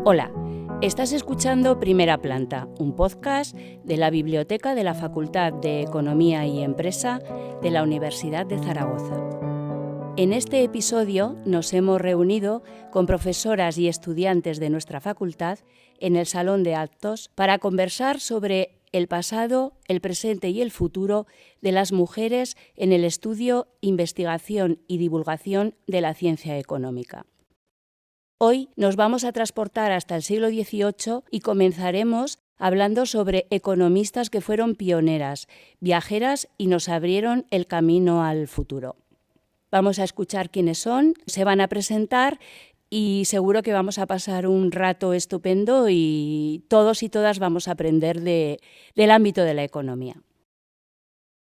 Hola, estás escuchando Primera Planta, un podcast de la Biblioteca de la Facultad de Economía y Empresa de la Universidad de Zaragoza. En este episodio nos hemos reunido con profesoras y estudiantes de nuestra facultad en el Salón de Actos para conversar sobre el pasado, el presente y el futuro de las mujeres en el estudio, investigación y divulgación de la ciencia económica. Hoy nos vamos a transportar hasta el siglo XVIII y comenzaremos hablando sobre economistas que fueron pioneras, viajeras y nos abrieron el camino al futuro. Vamos a escuchar quiénes son, se van a presentar y seguro que vamos a pasar un rato estupendo y todos y todas vamos a aprender del ámbito de la economía.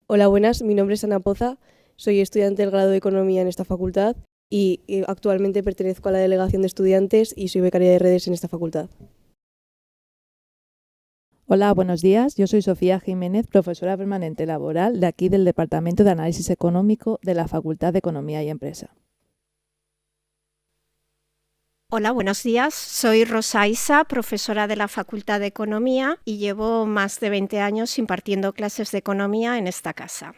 Hola, buenas, mi nombre es Ana Poza, soy estudiante del grado de Economía en esta facultad y actualmente pertenezco a la delegación de estudiantes y soy becaria de redes en esta facultad. Hola, buenos días. Yo soy Sofía Jiménez, profesora permanente laboral de aquí del Departamento de Análisis Económico de la Facultad de Economía y Empresa. Hola, buenos días. Soy Rosa Isa, profesora de la Facultad de Economía y llevo más de 20 años impartiendo clases de economía en esta casa.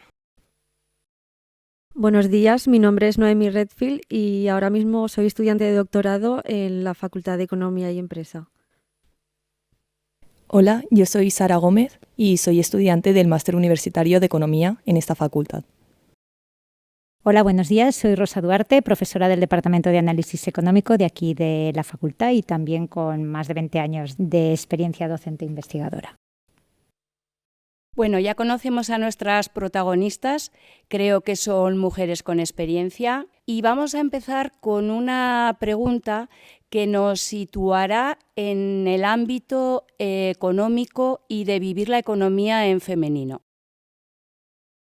Buenos días, mi nombre es Noemi Redfield y ahora mismo soy estudiante de doctorado en la Facultad de Economía y Empresa. Hola, yo soy Sara Gómez y soy estudiante del Máster Universitario de Economía en esta facultad. Hola, buenos días. Soy Rosa Duarte, profesora del Departamento de Análisis Económico de aquí de la facultad y también con más de 20 años de experiencia docente e investigadora. Bueno, ya conocemos a nuestras protagonistas, creo que son mujeres con experiencia y vamos a empezar con una pregunta que nos situará en el ámbito económico y de vivir la economía en femenino.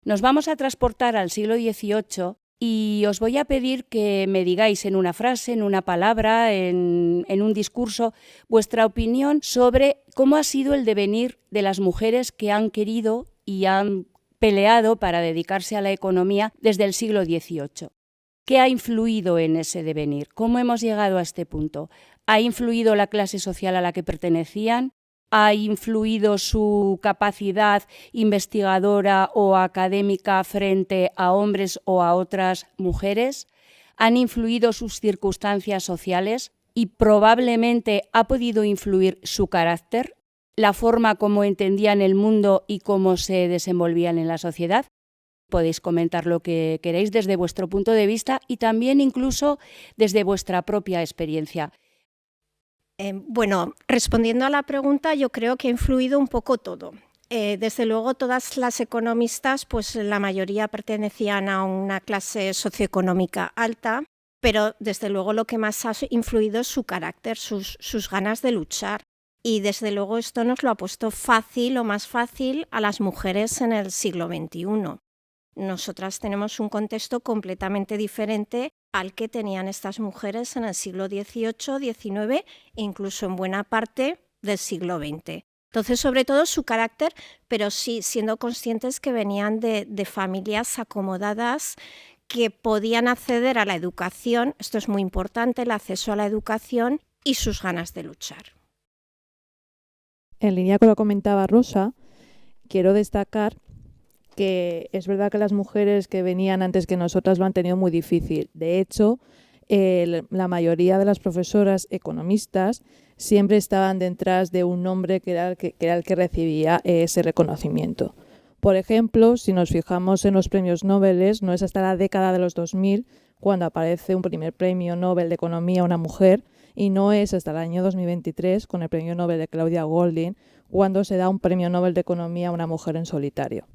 Nos vamos a transportar al siglo XVIII y os voy a pedir que me digáis en una frase, en una palabra, en un discurso, vuestra opinión sobre cómo ha sido el devenir de las mujeres que han querido y han peleado para dedicarse a la economía desde el siglo XVIII. ¿Qué ha influido en ese devenir? ¿Cómo hemos llegado a este punto? ¿Ha influido la clase social a la que pertenecían? ¿Ha influido su capacidad investigadora o académica frente a hombres o a otras mujeres? ¿Han influido sus circunstancias sociales? Y probablemente ha podido influir su carácter, la forma como entendían el mundo y cómo se desenvolvían en la sociedad. Podéis comentar lo que queréis desde vuestro punto de vista y también incluso desde vuestra propia experiencia. Bueno, respondiendo a la pregunta, yo creo que ha influido un poco todo. Desde luego, todas las economistas, pues la mayoría pertenecían a una clase socioeconómica alta, pero desde luego lo que más ha influido es su carácter, sus ganas de luchar. Y desde luego esto nos lo ha puesto fácil o más fácil a las mujeres en el siglo XXI. Nosotras tenemos un contexto completamente diferente al que tenían estas mujeres en el siglo XVIII, XIX e incluso en buena parte del siglo XX. Entonces, sobre todo su carácter, pero sí siendo conscientes que venían de familias acomodadas que podían acceder a la educación, esto es muy importante, el acceso a la educación y sus ganas de luchar. En línea con lo que comentaba Rosa, quiero destacar que es verdad que las mujeres que venían antes que nosotras lo han tenido muy difícil. De hecho, la mayoría de las profesoras economistas siempre estaban detrás de un hombre que era el que recibía ese reconocimiento. Por ejemplo, si nos fijamos en los premios Nobel, no es hasta la década de los 2000 cuando aparece un primer premio Nobel de Economía a una mujer y no es hasta el año 2023 con el premio Nobel de Claudia Goldin cuando se da un premio Nobel de Economía a una mujer en solitario.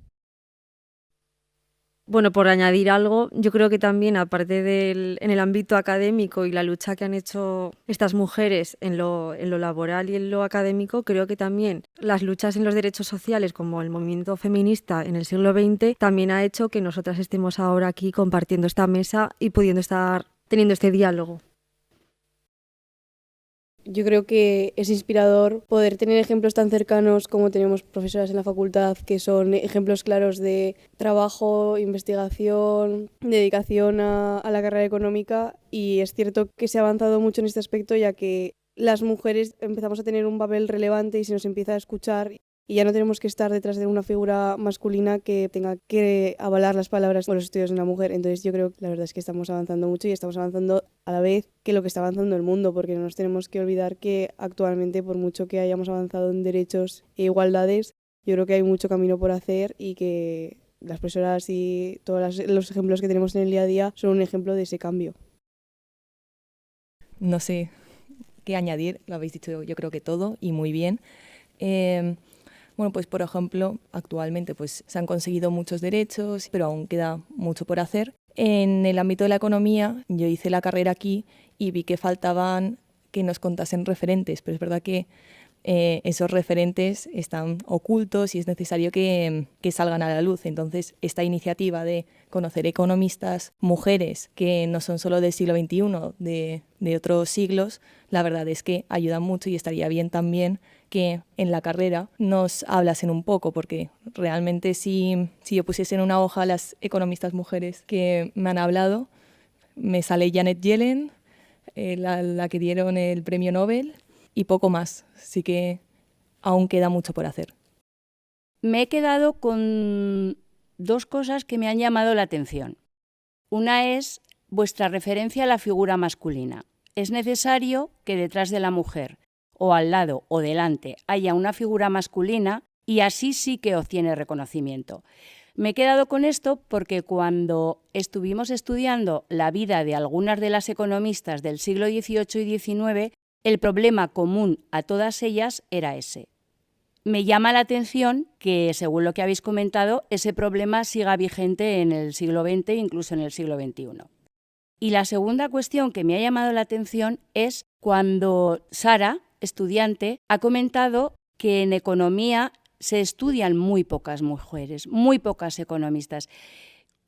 Bueno, por añadir algo, yo creo que también, aparte en el ámbito académico y la lucha que han hecho estas mujeres en lo laboral y en lo académico, creo que también las luchas en los derechos sociales, como el movimiento feminista en el siglo XX, también ha hecho que nosotras estemos ahora aquí compartiendo esta mesa y pudiendo estar teniendo este diálogo. Yo creo que es inspirador poder tener ejemplos tan cercanos como tenemos profesoras en la facultad, que son ejemplos claros de trabajo, investigación, dedicación a la carrera económica, y es cierto que se ha avanzado mucho en este aspecto, ya que las mujeres empezamos a tener un papel relevante y se nos empieza a escuchar y ya no tenemos que estar detrás de una figura masculina que tenga que avalar las palabras o los estudios de una mujer. Entonces yo creo que la verdad es que estamos avanzando mucho y estamos avanzando a la vez que lo que está avanzando el mundo, porque no nos tenemos que olvidar que actualmente, por mucho que hayamos avanzado en derechos e igualdades, yo creo que hay mucho camino por hacer y que las profesoras y todos los ejemplos que tenemos en el día a día son un ejemplo de ese cambio. No sé qué añadir, lo habéis dicho yo creo que todo y muy bien. Bueno, pues por ejemplo, actualmente pues, se han conseguido muchos derechos, pero aún queda mucho por hacer. En el ámbito de la economía, yo hice la carrera aquí y vi que faltaban que nos contasen referentes, pero es verdad que esos referentes están ocultos y es necesario que salgan a la luz. Entonces, esta iniciativa de conocer economistas, mujeres que no son solo del siglo XXI, de otros siglos, la verdad es que ayudan mucho y estaría bien también que en la carrera nos hablasen un poco, porque realmente si yo pusiese en una hoja a las economistas mujeres que me han hablado, me sale Janet Yellen, la que dieron el premio Nobel, y poco más. Así que aún queda mucho por hacer. Me he quedado con dos cosas que me han llamado la atención. Una es vuestra referencia a la figura masculina. Es necesario que detrás de la mujer, o al lado o delante, haya una figura masculina y así sí que obtiene reconocimiento. Me he quedado con esto porque cuando estuvimos estudiando la vida de algunas de las economistas del siglo XVIII y XIX, el problema común a todas ellas era ese. Me llama la atención que, según lo que habéis comentado, ese problema siga vigente en el siglo XX e incluso en el siglo XXI. Y la segunda cuestión que me ha llamado la atención es cuando Sara, estudiante, ha comentado que en economía se estudian muy pocas mujeres, muy pocas economistas.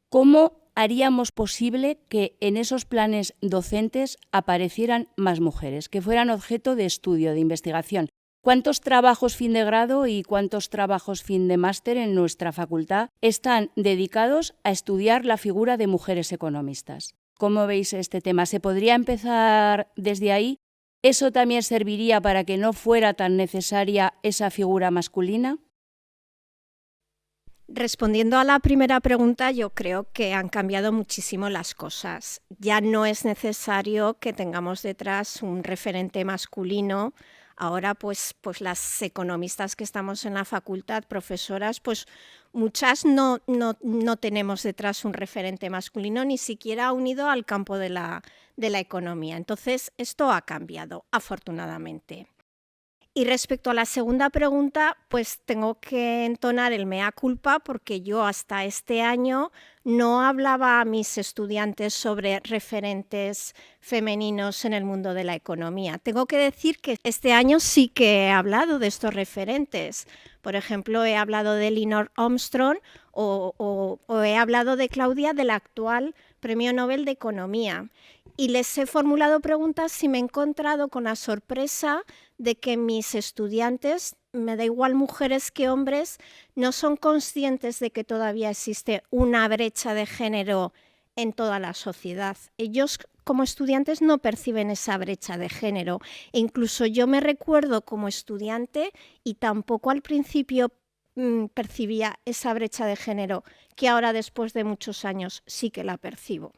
¿Cómo haríamos posible que en esos planes docentes aparecieran más mujeres, que fueran objeto de estudio, de investigación? ¿Cuántos trabajos fin de grado y cuántos trabajos fin de máster en nuestra facultad están dedicados a estudiar la figura de mujeres economistas? ¿Cómo veis este tema? ¿Se podría empezar desde ahí? ¿Eso también serviría para que no fuera tan necesaria esa figura masculina? Respondiendo a la primera pregunta, yo creo que han cambiado muchísimo las cosas. Ya no es necesario que tengamos detrás un referente masculino. Ahora, pues las economistas que estamos en la facultad, profesoras, pues muchas no tenemos detrás un referente masculino, ni siquiera unido al campo de la economía. Entonces, esto ha cambiado, afortunadamente. Y respecto a la segunda pregunta, pues tengo que entonar el mea culpa porque yo hasta este año no hablaba a mis estudiantes sobre referentes femeninos en el mundo de la economía. Tengo que decir que este año sí que he hablado de estos referentes. Por ejemplo, he hablado de Elinor Armstrong o he hablado de Claudia, del actual Premio Nobel de Economía. Y les he formulado preguntas y me he encontrado con la sorpresa de que mis estudiantes, me da igual mujeres que hombres, no son conscientes de que todavía existe una brecha de género en toda la sociedad. Ellos como estudiantes no perciben esa brecha de género. E incluso yo me recuerdo como estudiante y tampoco al principio percibía esa brecha de género, que ahora después de muchos años sí que la percibo.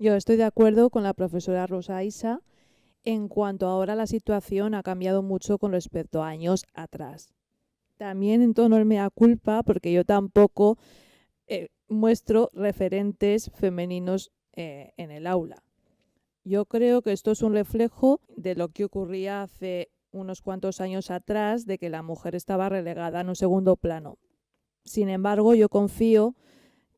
Yo estoy de acuerdo con la profesora Rosa Isa en cuanto ahora la situación ha cambiado mucho con respecto a años atrás. También entono el mea culpa porque yo tampoco muestro referentes femeninos en el aula. Yo creo que esto es un reflejo de lo que ocurría hace unos cuantos años atrás, de que la mujer estaba relegada en un segundo plano. Sin embargo, yo confío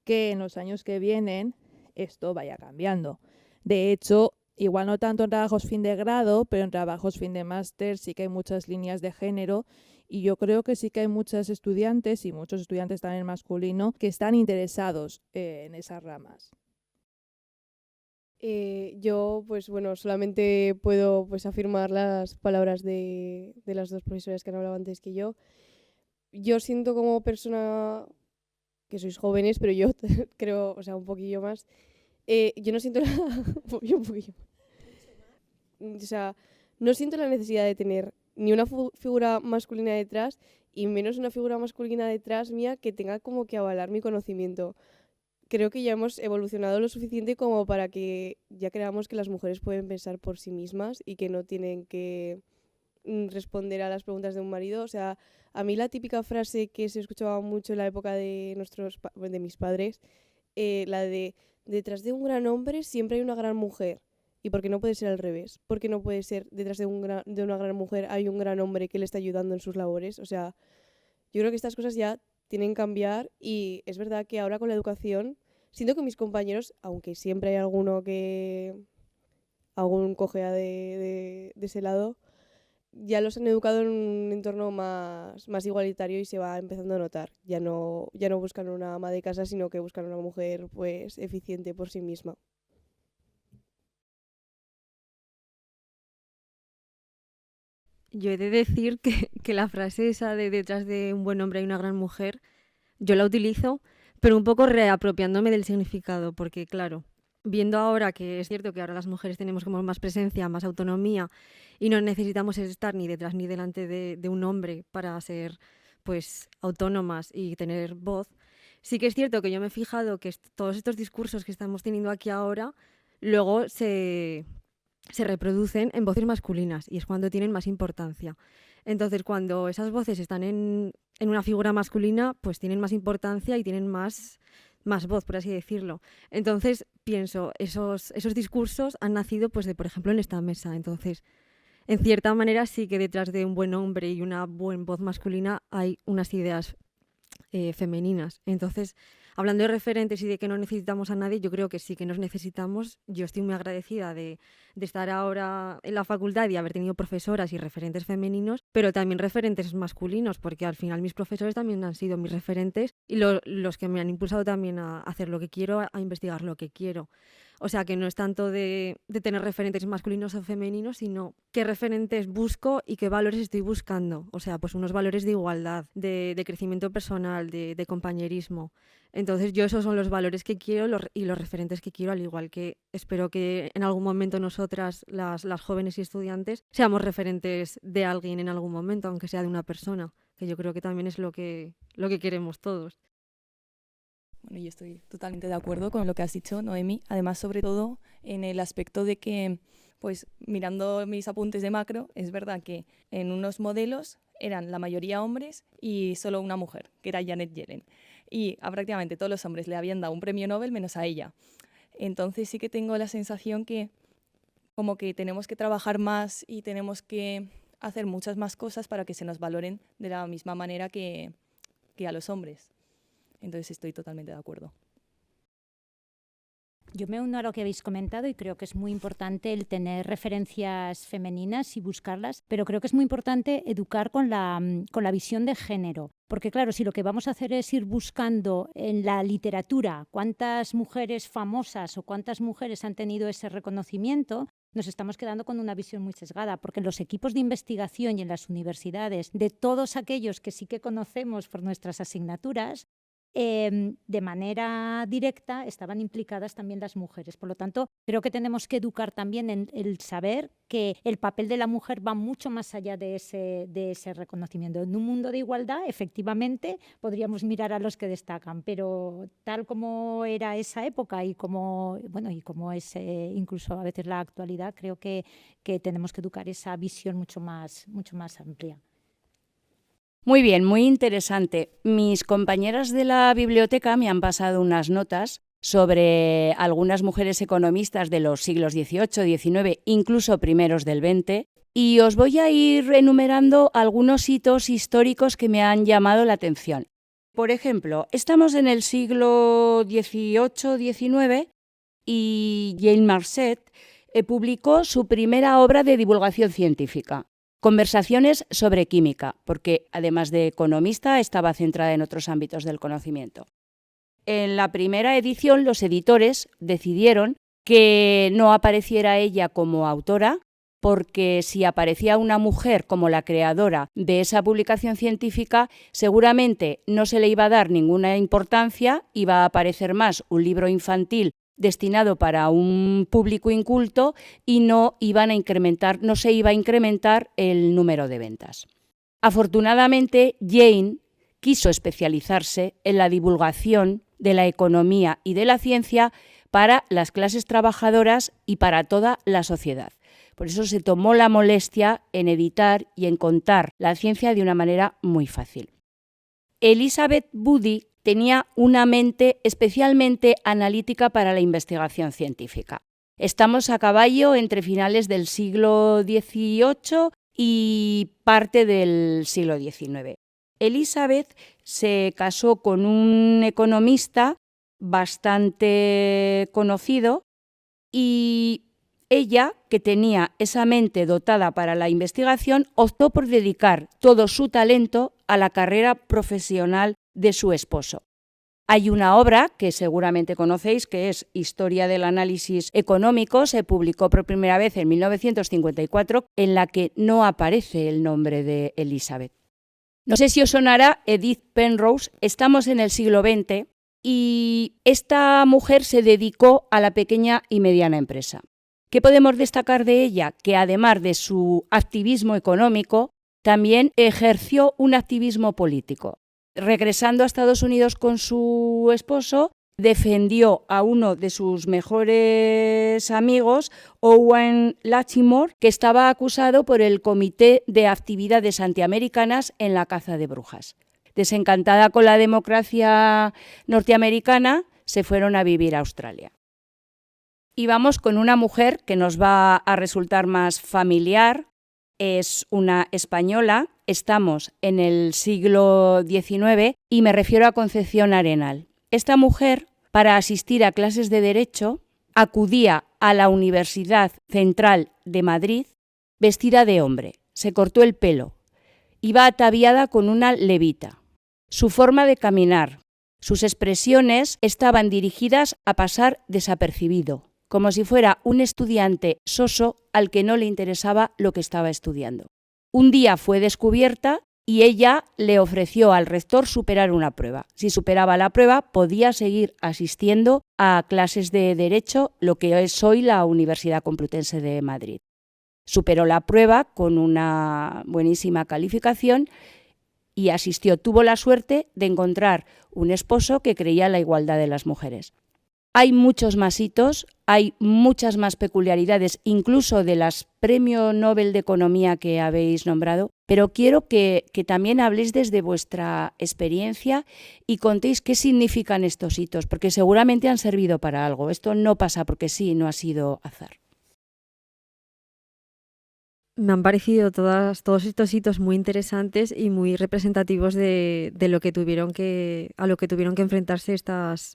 que en los años que vienen esto vaya cambiando. De hecho, igual no tanto en trabajos fin de grado, pero en trabajos fin de máster sí que hay muchas líneas de género y yo creo que sí que hay muchas estudiantes y muchos estudiantes también masculinos que están interesados en esas ramas. Yo, pues bueno, solamente puedo afirmar las palabras de las dos profesoras que han hablado antes que yo. Yo siento como persona que sois jóvenes, pero yo creo, un poquillo más. Yo no siento yo un poquillo más. o sea, no siento la necesidad de tener ni una figura masculina detrás y menos una figura masculina detrás mía que tenga como que avalar mi conocimiento. Creo que ya hemos evolucionado lo suficiente como para que ya creamos que las mujeres pueden pensar por sí mismas y que no tienen que responder a las preguntas de un marido. O sea, a mí la típica frase que se escuchaba mucho en la época de de mis padres, la de detrás de un gran hombre siempre hay una gran mujer. ¿Y por qué no puede ser al revés? ¿Por qué no puede ser detrás de una gran mujer hay un gran hombre que le está ayudando en sus labores? O sea, yo creo que estas cosas ya tienen que cambiar y es verdad que ahora con la educación siento que mis compañeros, aunque siempre hay algún cojea de ese lado, ya los han educado en un entorno más igualitario y se va empezando a notar. Ya no buscan una ama de casa, sino que buscan una mujer pues eficiente por sí misma. Yo he de decir que la frase esa de detrás de un buen hombre hay una gran mujer, yo la utilizo, pero un poco reapropiándome del significado, porque claro, viendo ahora que es cierto que ahora las mujeres tenemos como más presencia, más autonomía y no necesitamos estar ni detrás ni delante de un hombre para ser pues autónomas y tener voz, sí que es cierto que yo me he fijado que todos estos discursos que estamos teniendo aquí ahora luego se reproducen en voces masculinas y es cuando tienen más importancia. Entonces, cuando esas voces están en una figura masculina, pues tienen más importancia y tienen más voz, por así decirlo. Entonces, pienso, esos discursos han nacido, pues, por ejemplo, en esta mesa. Entonces, en cierta manera, sí que detrás de un buen hombre y una buena voz masculina hay unas ideas femeninas. Entonces, hablando de referentes y de que no necesitamos a nadie, yo creo que sí que nos necesitamos. Yo estoy muy agradecida de estar ahora en la facultad y haber tenido profesoras y referentes femeninos, pero también referentes masculinos, porque al final mis profesores también han sido mis referentes y los que me han impulsado también a hacer lo que quiero, a investigar lo que quiero. O sea, que no es tanto de tener referentes masculinos o femeninos, sino qué referentes busco y qué valores estoy buscando. O sea, pues unos valores de igualdad, de crecimiento personal, de compañerismo. Entonces yo esos son los valores que quiero y los referentes que quiero, al igual que espero que en algún momento nosotras, las jóvenes y estudiantes, seamos referentes de alguien en algún momento, aunque sea de una persona, que yo creo que también es lo que queremos todos. Bueno, yo estoy totalmente de acuerdo con lo que has dicho, Noemi. Además, sobre todo en el aspecto de que, pues mirando mis apuntes de macro, es verdad que en unos modelos eran la mayoría hombres y solo una mujer, que era Janet Yellen. Y a prácticamente todos los hombres le habían dado un premio Nobel menos a ella. Entonces sí que tengo la sensación que como que tenemos que trabajar más y tenemos que hacer muchas más cosas para que se nos valoren de la misma manera que a los hombres. Entonces estoy totalmente de acuerdo. Yo me uno a lo que habéis comentado y creo que es muy importante el tener referencias femeninas y buscarlas, pero creo que es muy importante educar con la visión de género. Porque claro, si lo que vamos a hacer es ir buscando en la literatura cuántas mujeres famosas o cuántas mujeres han tenido ese reconocimiento, nos estamos quedando con una visión muy sesgada, porque en los equipos de investigación y en las universidades, de todos aquellos que sí que conocemos por nuestras asignaturas, de manera directa estaban implicadas también las mujeres. Por lo tanto, creo que tenemos que educar también en el saber que el papel de la mujer va mucho más allá de ese reconocimiento. En un mundo de igualdad, efectivamente, podríamos mirar a los que destacan, pero tal como era esa época y como es incluso a veces la actualidad, creo que tenemos que educar esa visión mucho más amplia. Muy bien, muy interesante. Mis compañeras de la biblioteca me han pasado unas notas sobre algunas mujeres economistas de los siglos XVIII, XIX, incluso primeros del XX, y os voy a ir enumerando algunos hitos históricos que me han llamado la atención. Por ejemplo, estamos en el siglo XVIII-XIX y Jane Marcet publicó su primera obra de divulgación científica. Conversaciones sobre química, porque además de economista estaba centrada en otros ámbitos del conocimiento. En la primera edición los editores decidieron que no apareciera ella como autora, porque si aparecía una mujer como la creadora de esa publicación científica, seguramente no se le iba a dar ninguna importancia, iba a aparecer más un libro infantil destinado para un público inculto y no se iba a incrementar el número de ventas. Afortunadamente, Jane quiso especializarse en la divulgación de la economía y de la ciencia para las clases trabajadoras y para toda la sociedad. Por eso se tomó la molestia en editar y en contar la ciencia de una manera muy fácil. Elizabeth Woody tenía una mente especialmente analítica para la investigación científica. Estamos a caballo entre finales del siglo XVIII y parte del siglo XIX. Elizabeth se casó con un economista bastante conocido y ella, que tenía esa mente dotada para la investigación, optó por dedicar todo su talento a la carrera profesional de su esposo. Hay una obra que seguramente conocéis, que es Historia del Análisis Económico, se publicó por primera vez en 1954, en la que no aparece el nombre de Elizabeth. No sé si os sonará Edith Penrose. Estamos en el siglo XX y esta mujer se dedicó a la pequeña y mediana empresa. ¿Qué podemos destacar de ella? Que además de su activismo económico, también ejerció un activismo político. Regresando a Estados Unidos con su esposo, defendió a uno de sus mejores amigos, Owen Lattimore, que estaba acusado por el Comité de Actividades Antiamericanas en la caza de brujas. Desencantada con la democracia norteamericana, se fueron a vivir a Australia. Y vamos con una mujer que nos va a resultar más familiar. Es una española, estamos en el siglo XIX y me refiero a Concepción Arenal. Esta mujer, para asistir a clases de Derecho, acudía a la Universidad Central de Madrid vestida de hombre, se cortó el pelo, iba ataviada con una levita. Su forma de caminar, sus expresiones estaban dirigidas a pasar desapercibido, como si fuera un estudiante soso al que no le interesaba lo que estaba estudiando. Un día fue descubierta y ella le ofreció al rector superar una prueba. Si superaba la prueba, podía seguir asistiendo a clases de Derecho, lo que es hoy la Universidad Complutense de Madrid. Superó la prueba con una buenísima calificación y asistió. Tuvo la suerte de encontrar un esposo que creía en la igualdad de las mujeres. Hay muchos más hitos, hay muchas más peculiaridades, incluso de las Premio Nobel de Economía que habéis nombrado, pero quiero que también habléis desde vuestra experiencia y contéis qué significan estos hitos, porque seguramente han servido para algo. Esto no pasa porque sí, no ha sido azar. Me han parecido todos estos hitos muy interesantes y muy representativos de lo que tuvieron a lo que tuvieron que enfrentarse estas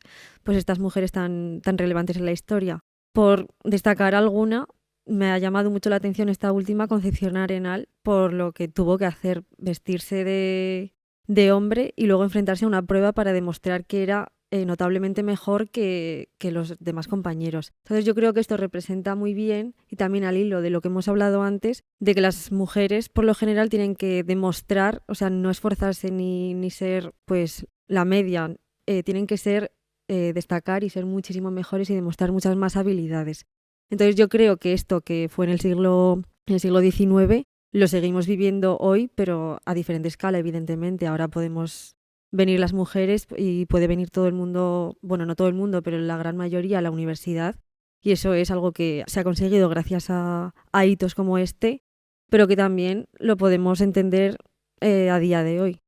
mujeres tan relevantes en la historia. Por destacar alguna, me ha llamado mucho la atención esta última, Concepción Arenal, por lo que tuvo que hacer, vestirse de hombre y luego enfrentarse a una prueba para demostrar que era notablemente mejor que los demás compañeros. Entonces yo creo que esto representa muy bien, y también al hilo de lo que hemos hablado antes, de que las mujeres por lo general tienen que demostrar, o sea, no esforzarse ni ser pues la media, tienen que ser destacar y ser muchísimo mejores y demostrar muchas más habilidades. Entonces yo creo que esto que fue en el siglo XIX lo seguimos viviendo hoy, pero a diferente escala, evidentemente. Ahora podemos venir las mujeres y puede venir todo el mundo, bueno, no todo el mundo, pero la gran mayoría a la universidad, y eso es algo que se ha conseguido gracias a hitos como este, pero que también lo podemos entender a día de hoy.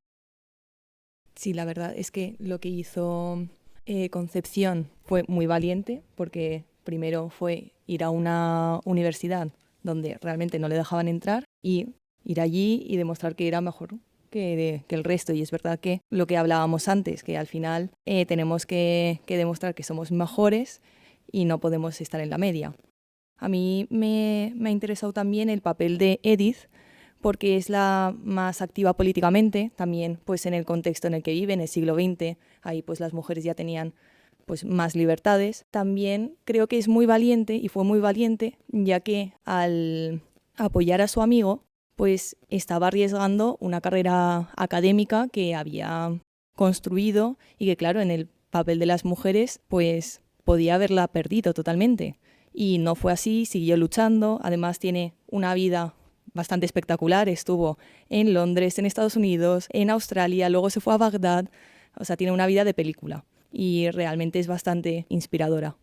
Sí, la verdad es que lo que hizo Concepción fue muy valiente, porque primero fue ir a una universidad donde realmente no le dejaban entrar y ir allí y demostrar que era mejor que el resto. Y es verdad que lo que hablábamos antes, que al final tenemos que demostrar que somos mejores y no podemos estar en la media. A mí me ha interesado también el papel de Edith, porque es la más activa políticamente, también pues en el contexto en el que vive, en el siglo XX, ahí pues las mujeres ya tenían pues más libertades. También creo que es muy valiente, y fue muy valiente, ya que al apoyar a su amigo, pues estaba arriesgando una carrera académica que había construido y que, claro, en el papel de las mujeres, pues podía haberla perdido totalmente. Y no fue así, siguió luchando, además tiene una vida bastante espectacular, estuvo en Londres, en Estados Unidos, en Australia, luego se fue a Bagdad, o sea, tiene una vida de película y realmente es bastante inspiradora.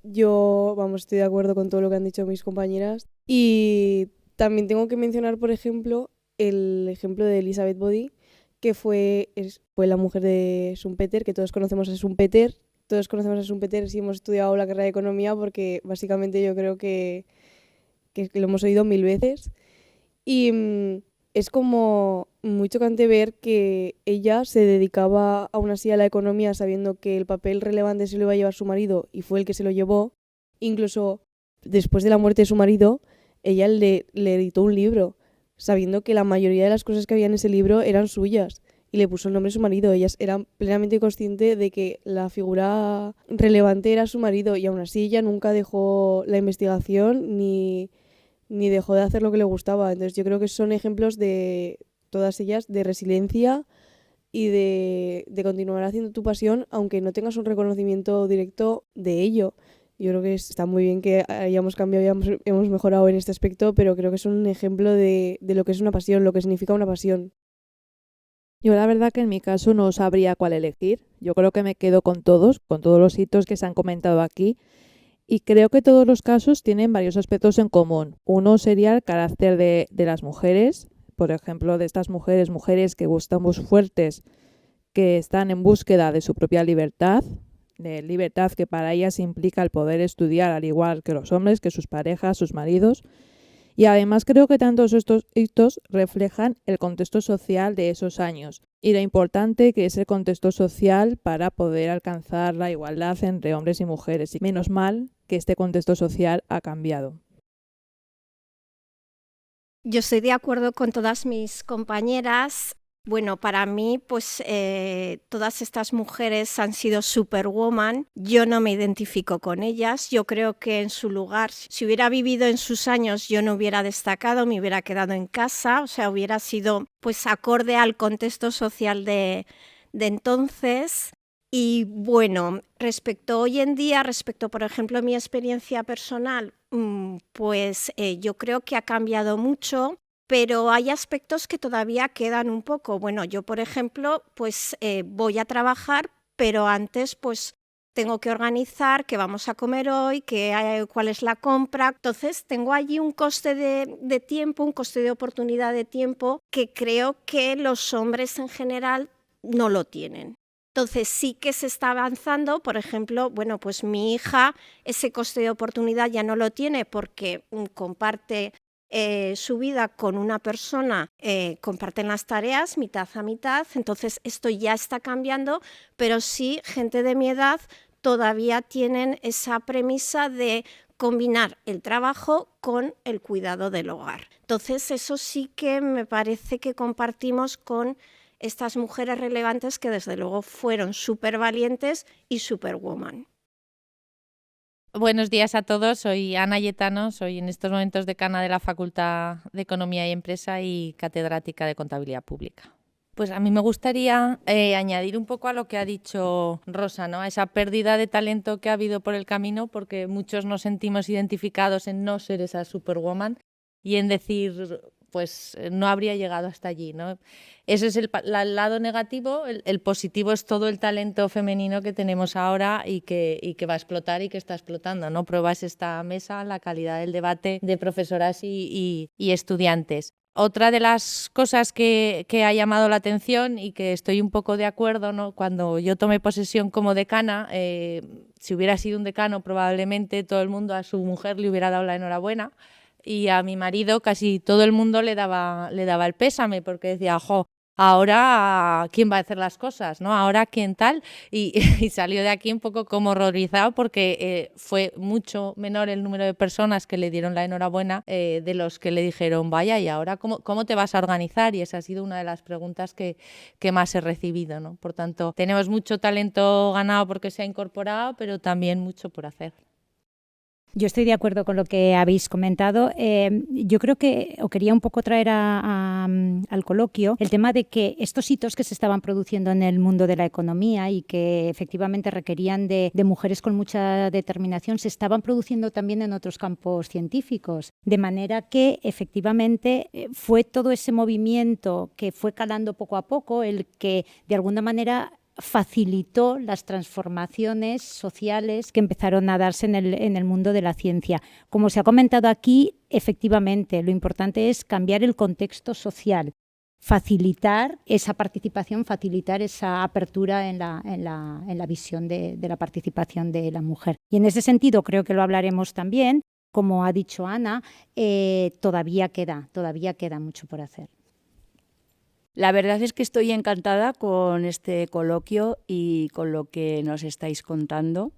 Yo, vamos, estoy de acuerdo con todo lo que han dicho mis compañeras. Y también tengo que mencionar, por ejemplo, el ejemplo de Elizabeth Body, que fue la mujer de Schumpeter, que todos conocemos a Schumpeter. Todos conocemos a Schumpeter si hemos estudiado la carrera de economía, porque básicamente yo creo que lo hemos oído 1000 veces. Y es como muy chocante ver que ella se dedicaba aún así a la economía sabiendo que el papel relevante se lo iba a llevar su marido y fue el que se lo llevó. Incluso después de la muerte de su marido, ella le editó un libro sabiendo que la mayoría de las cosas que había en ese libro eran suyas y le puso el nombre de su marido. Ella era plenamente consciente de que la figura relevante era su marido y aún así ella nunca dejó la investigación ni dejó de hacer lo que le gustaba. Entonces yo creo que son ejemplos de todas ellas de resiliencia y de continuar haciendo tu pasión aunque no tengas un reconocimiento directo de ello. Yo creo que está muy bien que hayamos cambiado y hemos mejorado en este aspecto, pero creo que es un ejemplo de lo que es una pasión, lo que significa una pasión. Yo la verdad que en mi caso no sabría cuál elegir. Yo creo que me quedo con todos los hitos que se han comentado aquí. Y creo que todos los casos tienen varios aspectos en común. Uno sería el carácter de las mujeres, por ejemplo, de estas mujeres que estamos fuertes, que están en búsqueda de su propia libertad, de libertad que para ellas implica el poder estudiar al igual que los hombres, que sus parejas, sus maridos. Y además creo que tantos estos hitos reflejan el contexto social de esos años y lo importante que es el contexto social para poder alcanzar la igualdad entre hombres y mujeres. Y menos mal que este contexto social ha cambiado. Yo estoy de acuerdo con todas mis compañeras. Bueno, para mí, pues todas estas mujeres han sido superwoman. Yo no me identifico con ellas. Yo creo que en su lugar, si hubiera vivido en sus años, yo no hubiera destacado, me hubiera quedado en casa. O sea, hubiera sido pues acorde al contexto social de entonces. Y bueno, respecto hoy en día, respecto, por ejemplo, a mi experiencia personal, pues yo creo que ha cambiado mucho. Pero hay aspectos que todavía quedan un poco. Bueno, yo, por ejemplo, pues voy a trabajar, pero antes pues tengo que organizar qué vamos a comer hoy, cuál es la compra. Entonces tengo allí un coste de tiempo, un coste de oportunidad de tiempo que creo que los hombres en general no lo tienen. Entonces sí que se está avanzando, por ejemplo, bueno, pues mi hija ese coste de oportunidad ya no lo tiene porque comparte su vida con una persona, comparten las tareas mitad a mitad, entonces esto ya está cambiando, pero sí gente de mi edad todavía tienen esa premisa de combinar el trabajo con el cuidado del hogar. Entonces eso sí que me parece que compartimos con estas mujeres relevantes que desde luego fueron súper valientes y superwoman. Buenos días a todos, soy Ana Yetano, soy en estos momentos decana de la Facultad de Economía y Empresa y catedrática de Contabilidad Pública. Pues a mí me gustaría añadir un poco a lo que ha dicho Rosa, ¿no? A esa pérdida de talento que ha habido por el camino, porque muchos nos sentimos identificados en no ser esa superwoman y en decir, pues no habría llegado hasta allí, ¿no? Ese es el lado negativo. El positivo es todo el talento femenino que tenemos ahora y que va a explotar y que está explotando, ¿no? Pruebas esta mesa, la calidad del debate de profesoras y estudiantes. Otra de las cosas que ha llamado la atención y que estoy un poco de acuerdo, ¿no? Cuando yo tomé posesión como decana, si hubiera sido un decano probablemente todo el mundo a su mujer le hubiera dado la enhorabuena y a mi marido casi todo el mundo le daba el pésame porque decía, jo, ahora quién va a hacer las cosas, ¿no? Ahora quién tal, y salió de aquí un poco como horrorizado porque fue mucho menor el número de personas que le dieron la enhorabuena de los que le dijeron, vaya, ¿y ahora cómo te vas a organizar? Y esa ha sido una de las preguntas que más he recibido, ¿no? Por tanto, tenemos mucho talento ganado porque se ha incorporado, pero también mucho por hacer. Yo estoy de acuerdo con lo que habéis comentado. Yo creo que, o quería un poco traer al coloquio, el tema de que estos hitos que se estaban produciendo en el mundo de la economía y que efectivamente requerían de mujeres con mucha determinación, se estaban produciendo también en otros campos científicos. De manera que efectivamente fue todo ese movimiento que fue calando poco a poco el que de alguna manera facilitó las transformaciones sociales que empezaron a darse en el mundo de la ciencia. Como se ha comentado aquí, efectivamente, lo importante es cambiar el contexto social, facilitar esa participación, facilitar esa apertura en la visión de la participación de la mujer. Y en ese sentido, creo que lo hablaremos también, como ha dicho Ana, todavía queda mucho por hacer. La verdad es que estoy encantada con este coloquio y con lo que nos estáis contando.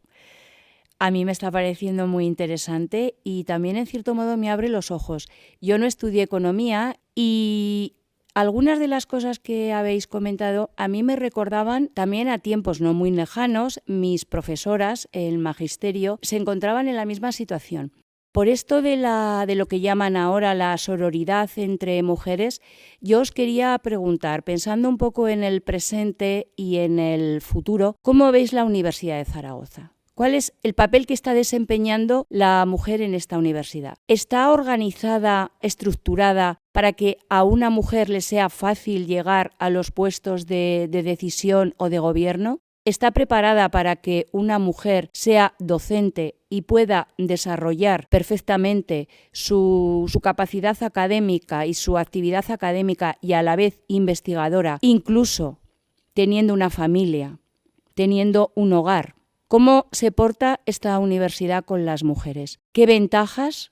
A mí me está pareciendo muy interesante y también en cierto modo me abre los ojos. Yo no estudié economía y algunas de las cosas que habéis comentado a mí me recordaban también a tiempos no muy lejanos. Mis profesoras, el magisterio, se encontraban en la misma situación. Por esto de lo que llaman ahora la sororidad entre mujeres, yo os quería preguntar, pensando un poco en el presente y en el futuro, ¿cómo veis la Universidad de Zaragoza? ¿Cuál es el papel que está desempeñando la mujer en esta universidad? ¿Está organizada, estructurada para que a una mujer le sea fácil llegar a los puestos de decisión o de gobierno? ¿Está preparada para que una mujer sea docente y pueda desarrollar perfectamente su capacidad académica y su actividad académica y a la vez investigadora, incluso teniendo una familia, teniendo un hogar? ¿Cómo se porta esta universidad con las mujeres? ¿Qué ventajas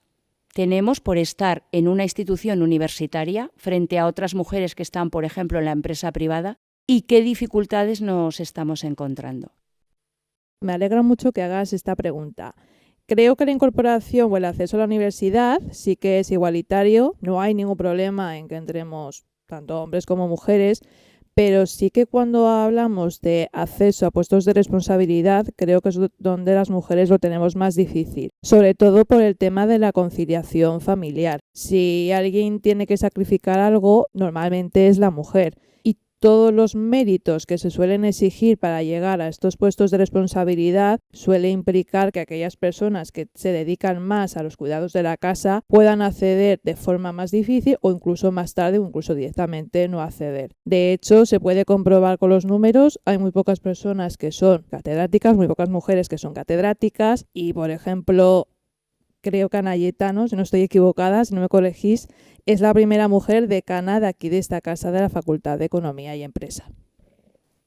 tenemos por estar en una institución universitaria frente a otras mujeres que están, por ejemplo, en la empresa privada? ¿Y qué dificultades nos estamos encontrando? Me alegra mucho que hagas esta pregunta. Creo que la incorporación o el acceso a la universidad sí que es igualitario, no hay ningún problema en que entremos tanto hombres como mujeres, pero sí que cuando hablamos de acceso a puestos de responsabilidad, creo que es donde las mujeres lo tenemos más difícil, sobre todo por el tema de la conciliación familiar. Si alguien tiene que sacrificar algo, normalmente es la mujer. Todos los méritos que se suelen exigir para llegar a estos puestos de responsabilidad suele implicar que aquellas personas que se dedican más a los cuidados de la casa puedan acceder de forma más difícil o incluso más tarde o incluso directamente no acceder. De hecho, se puede comprobar con los números, hay muy pocas personas que son catedráticas, muy pocas mujeres que son catedráticas y, por ejemplo, creo que Ana Yetano, si no estoy equivocada, si no me corregís, es la primera mujer decana de aquí de esta casa de la Facultad de Economía y Empresa.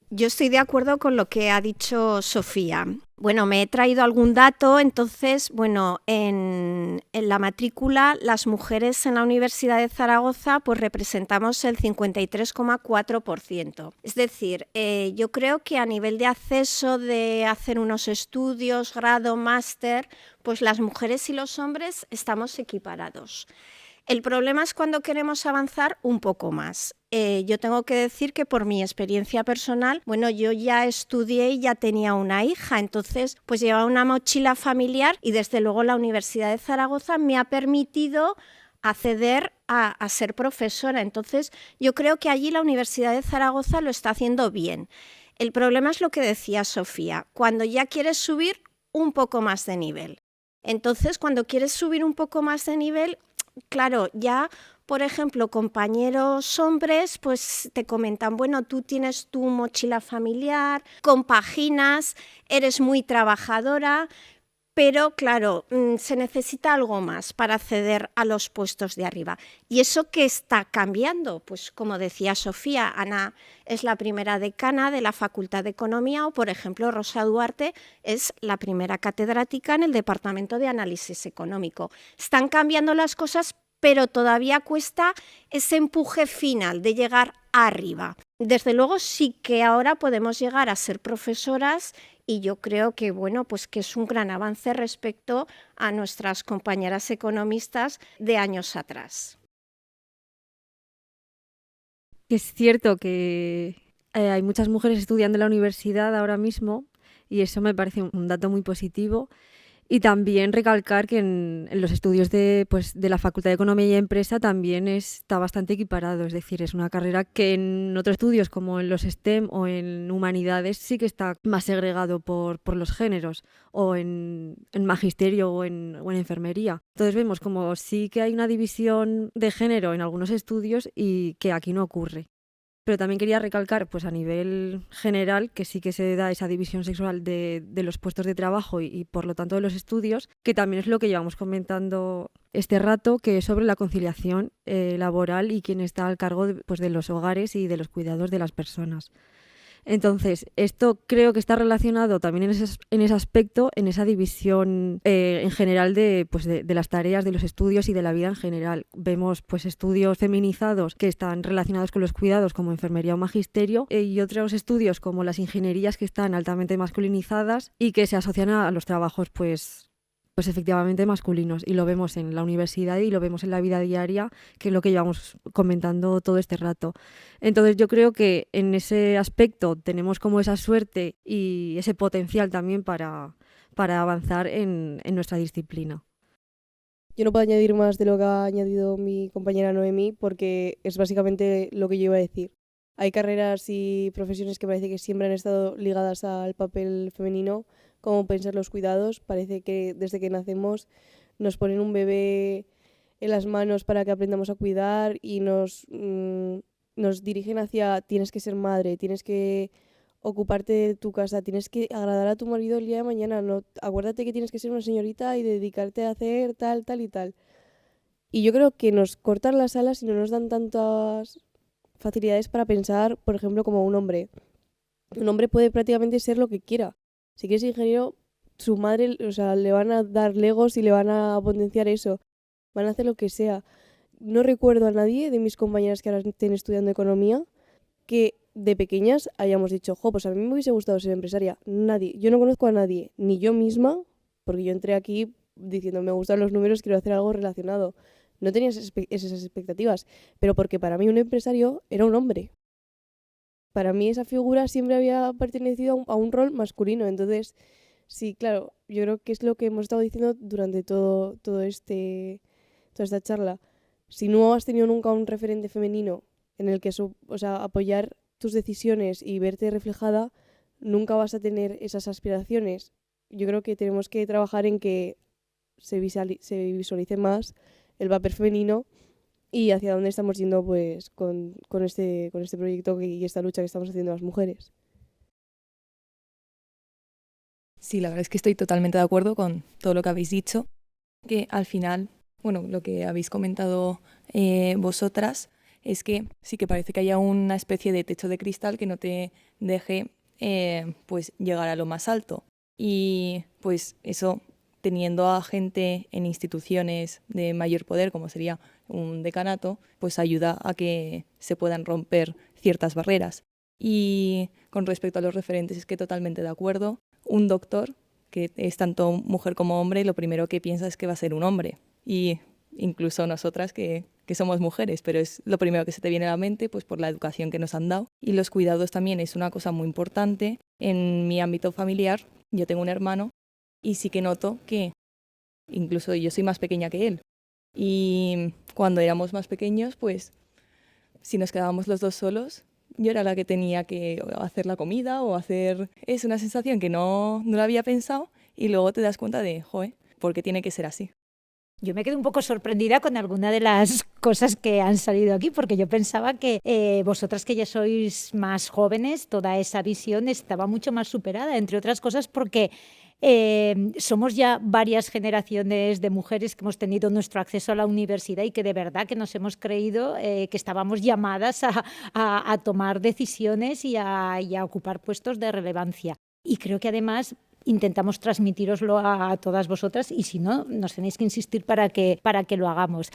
Yo estoy de acuerdo con lo que ha dicho Sofía. Bueno, me he traído algún dato, entonces, bueno, en la matrícula, las mujeres en la Universidad de Zaragoza pues representamos el 53,4%. Es decir, yo creo que a nivel de acceso de hacer unos estudios, grado, máster, pues las mujeres y los hombres estamos equiparados. El problema es cuando queremos avanzar un poco más. Yo tengo que decir que por mi experiencia personal, bueno, yo ya estudié y ya tenía una hija, entonces pues llevaba una mochila familiar y desde luego la Universidad de Zaragoza me ha permitido acceder a ser profesora. Entonces yo creo que allí la Universidad de Zaragoza lo está haciendo bien. El problema es lo que decía Sofía, cuando ya quieres subir un poco más de nivel. Entonces cuando quieres subir un poco más de nivel, claro, ya, por ejemplo, compañeros hombres, pues te comentan, bueno, tú tienes tu mochila familiar, compaginas, eres muy trabajadora, pero claro, se necesita algo más para acceder a los puestos de arriba. ¿Y eso qué está cambiando? Pues como decía Sofía, Ana es la primera decana de la Facultad de Economía o, por ejemplo, Rosa Duarte es la primera catedrática en el Departamento de Análisis Económico. Están cambiando las cosas, pero todavía cuesta ese empuje final de llegar arriba. Desde luego sí que ahora podemos llegar a ser profesoras y yo creo que, bueno, pues que es un gran avance respecto a nuestras compañeras economistas de años atrás. Es cierto que hay muchas mujeres estudiando en la universidad ahora mismo y eso me parece un dato muy positivo. Y también recalcar que en los estudios de la Facultad de Economía y Empresa también está bastante equiparado, es decir, es una carrera que en otros estudios como en los STEM o en Humanidades sí que está más segregado por los géneros, o en Magisterio o en Enfermería. Entonces vemos como sí que hay una división de género en algunos estudios y que aquí no ocurre. Pero también quería recalcar, pues a nivel general, que sí que se da esa división sexual de los puestos de trabajo y por lo tanto de los estudios, que también es lo que llevamos comentando este rato, que es sobre la conciliación laboral y quién está al cargo de los hogares y de los cuidados de las personas. Entonces, esto creo que está relacionado también en ese aspecto, en esa división en general de las tareas, de los estudios y de la vida en general. Vemos pues estudios feminizados que están relacionados con los cuidados como enfermería o magisterio y otros estudios como las ingenierías que están altamente masculinizadas y que se asocian a los trabajos pues efectivamente masculinos, y lo vemos en la universidad y lo vemos en la vida diaria, que es lo que llevamos comentando todo este rato. Entonces yo creo que en ese aspecto tenemos como esa suerte y ese potencial también para avanzar en nuestra disciplina. Yo no puedo añadir más de lo que ha añadido mi compañera Noemí, porque es básicamente lo que yo iba a decir. Hay carreras y profesiones que parece que siempre han estado ligadas al papel femenino, como pensar los cuidados. Parece que desde que nacemos nos ponen un bebé en las manos para que aprendamos a cuidar y nos dirigen hacia tienes que ser madre, tienes que ocuparte de tu casa, tienes que agradar a tu marido el día de mañana, no, acuérdate que tienes que ser una señorita y dedicarte a hacer tal, tal y tal. Y yo creo que nos cortan las alas y no nos dan tantas facilidades para pensar, por ejemplo, como un hombre. Un hombre puede prácticamente ser lo que quiera. Si quieres ingeniero, su madre, o sea, le van a dar legos y le van a potenciar eso. Van a hacer lo que sea. No recuerdo a nadie de mis compañeras que ahora estén estudiando economía que de pequeñas hayamos dicho, pues a mí me hubiese gustado ser empresaria. Nadie. Yo no conozco a nadie, ni yo misma, porque yo entré aquí diciendo me gustan los números, quiero hacer algo relacionado. No tenía esas expectativas, pero porque para mí un empresario era un hombre. Para mí esa figura siempre había pertenecido a un rol masculino. Entonces, sí, claro, yo creo que es lo que hemos estado diciendo durante toda esta charla. Si no has tenido nunca un referente femenino en el que apoyar tus decisiones y verte reflejada, nunca vas a tener esas aspiraciones. Yo creo que tenemos que trabajar en que se visualice más el papel femenino y hacia dónde estamos yendo pues con este proyecto y esta lucha que estamos haciendo las mujeres. Sí, la verdad es que estoy totalmente de acuerdo con todo lo que habéis dicho, que al final, bueno, lo que habéis comentado vosotras es que sí que parece que haya una especie de techo de cristal que no te deje pues llegar a lo más alto. Y pues eso, teniendo a gente en instituciones de mayor poder, como sería un decanato, pues ayuda a que se puedan romper ciertas barreras. Y con respecto a los referentes, es que totalmente de acuerdo. Un doctor, que es tanto mujer como hombre, lo primero que piensa es que va a ser un hombre. Y incluso nosotras que somos mujeres, pero es lo primero que se te viene a la mente pues por la educación que nos han dado. Y los cuidados también es una cosa muy importante. En mi ámbito familiar, yo tengo un hermano y sí que noto que incluso yo soy más pequeña que él. Y cuando éramos más pequeños, pues si nos quedábamos los dos solos, yo era la que tenía que hacer la comida o hacer... Es una sensación que no la había pensado y luego te das cuenta de, ¿por qué tiene que ser así? Yo me quedé un poco sorprendida con alguna de las cosas que han salido aquí, porque yo pensaba que vosotras que ya sois más jóvenes, toda esa visión estaba mucho más superada, entre otras cosas porque somos ya varias generaciones de mujeres que hemos tenido nuestro acceso a la universidad y que de verdad que nos hemos creído que estábamos llamadas a tomar decisiones y a ocupar puestos de relevancia. Y creo que además intentamos transmitíroslo a todas vosotras y si no, nos tenéis que insistir para que lo hagamos.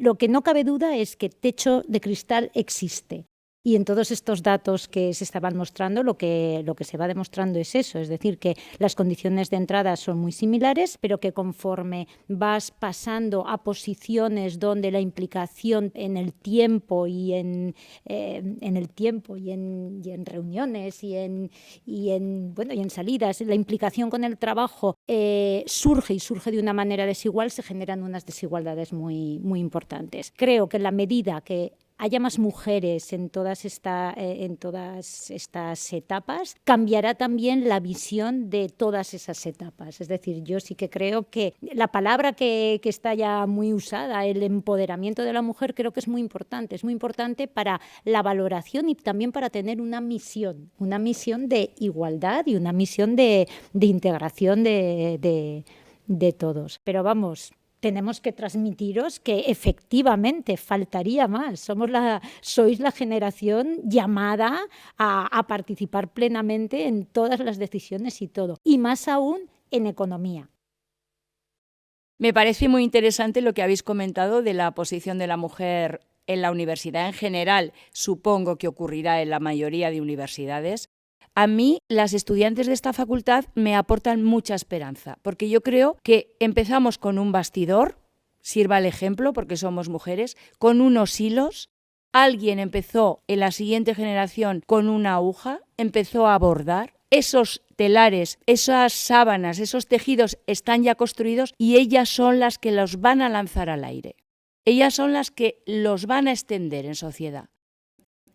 Lo que no cabe duda es que techo de cristal existe. Y en todos estos datos que se estaban mostrando, lo que se va demostrando es eso, es decir, que las condiciones de entrada son muy similares, pero que conforme vas pasando a posiciones donde la implicación en el tiempo y en reuniones y en salidas, la implicación con el trabajo surge de una manera desigual, se generan unas desigualdades muy, muy importantes. Creo que en la medida que haya más mujeres en todas estas etapas, cambiará también la visión de todas esas etapas. Es decir, yo sí que creo que la palabra que está ya muy usada, el empoderamiento de la mujer, creo que es muy importante para la valoración y también para tener una misión de igualdad y una misión de integración de todos. Pero vamos, tenemos que transmitiros que efectivamente faltaría más. Sois la generación llamada a participar plenamente en todas las decisiones y todo. Y más aún en economía. Me parece muy interesante lo que habéis comentado de la posición de la mujer en la universidad en general. Supongo que ocurrirá en la mayoría de universidades. A mí, las estudiantes de esta facultad me aportan mucha esperanza, porque yo creo que empezamos con un bastidor, sirva el ejemplo porque somos mujeres, con unos hilos. Alguien empezó en la siguiente generación con una aguja, empezó a bordar. Esos telares, esas sábanas, esos tejidos están ya construidos y ellas son las que los van a lanzar al aire. Ellas son las que los van a extender en sociedad.